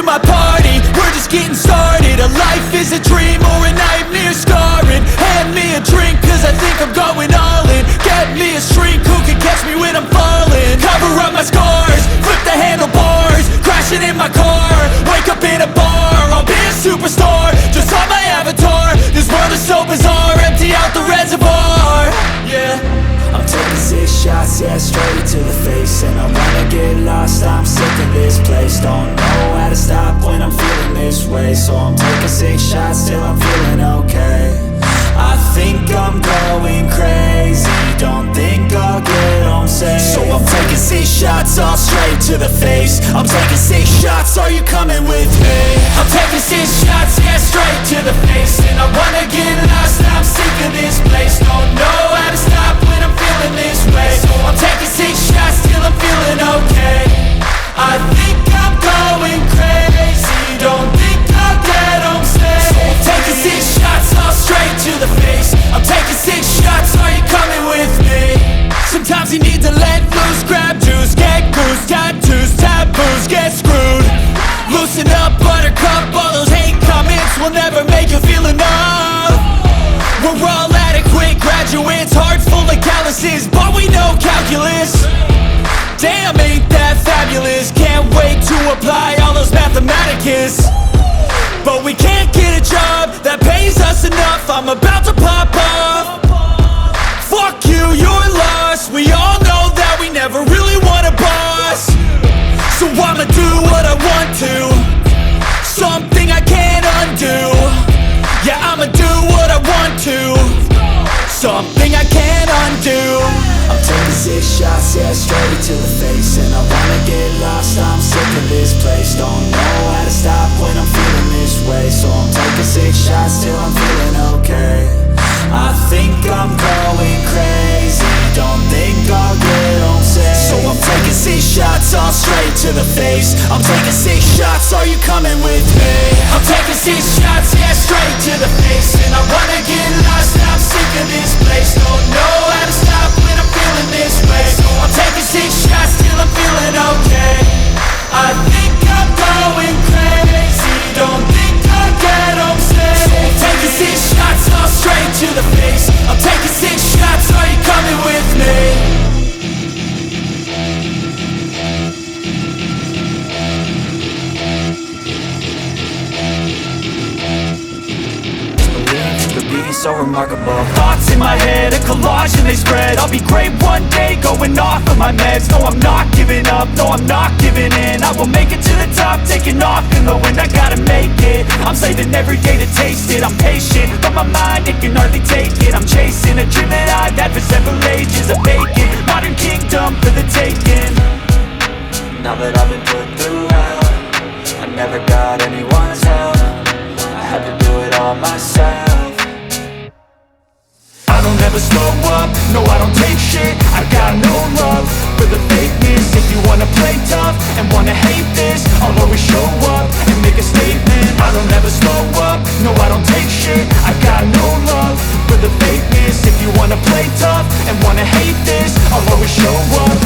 my party, we're just getting started. A life is a dream or a nightmare scarring. Hand me a drink cause I think I'm going all in. Get me a shrink who can catch me when I'm falling. Cover up my scars, flip the handlebars, crashing in my car, wake up in a bar. I'll be a superstar, just on my avatar. This world is so bizarre, empty out the reservoir. Yeah, I'm taking 6 shots, yeah, straight to the face. And I wanna get lost, I'm sick of this place. Don't know how to stop when I'm feeling this way. So I'm taking 6 shots till I'm feeling okay. I think I'm going crazy, don't think I'll get home safe. So I'm taking 6 shots, all straight to the face. I'm taking 6 shots, are you coming with me? I'm taking 6 shots, yeah, straight to the face. And I wanna get lost, I'm sick of this place. Don't know how to stop when I'm feeling this way. So I'm taking 6 shots till I'm feeling okay. I think I'm going crazy, don't think I'll get home safe. So I'm taking 6 shots, all straight to the face. I'm taking 6 shots, are you coming with me? Sometimes you need to let loose, grab juice, get goose, tattoos, taboos, get screwed. Loosen up, buttercup, all those hate comments will never make you feel enough. We're all adequate graduates, heart full of calluses, but we know calculus. Damn, ain't that fabulous, can't wait to apply all those mathematicus. But we can't get a job that pays us enough, I'm about to pop off. Fuck you, you're lost, we all know that we never really want a boss. So I'ma do what I want to, something I can't undo. Yeah, I'ma do what I want to, something I can't undo. I'm taking 6 shots, yeah, straight to the face. And I wanna get lost, I'm sick of this place. Don't know how to stop when I'm feeling this way. So I'm taking 6 shots till I'm feeling okay. I think I'm going crazy, don't think I'll get home safe. So I'm taking 6 shots, all straight to the face. I'm taking 6 shots, are you coming with me? I'm taking 6 shots, yeah, straight to the face. And I wanna get lost, I'm sick of this place. Don't know how to stop when I'm feeling this way. So I'm taking 6 shots till I'm feeling okay. I think I'm going crazy, don't think I'll get home safe. So I'm taking 6 shots, all straight to the face. I'm taking 6 shots, are you coming with me? So remarkable. Thoughts in my head, a collage and they spread. I'll be great one day, going off of my meds. No, I'm not giving up, no, I'm not giving in. I will make it to the top, taking off in the wind. I gotta make it, I'm saving every day to taste it. I'm patient, but my mind, it can hardly take it. I'm chasing a dream that I've had for several ages. A vacant, modern kingdom for the taking. Now that I've been put through hell, I never got anyone's help. I had to do it all myself. I don't ever slow up, no I don't take shit. I got no love for the fakeness. If you wanna play tough and wanna hate this, I'll always show up and make a statement. I don't ever slow up, no I don't take shit. I got no love for the fakeness. If you wanna play tough and wanna hate this, I'll always show up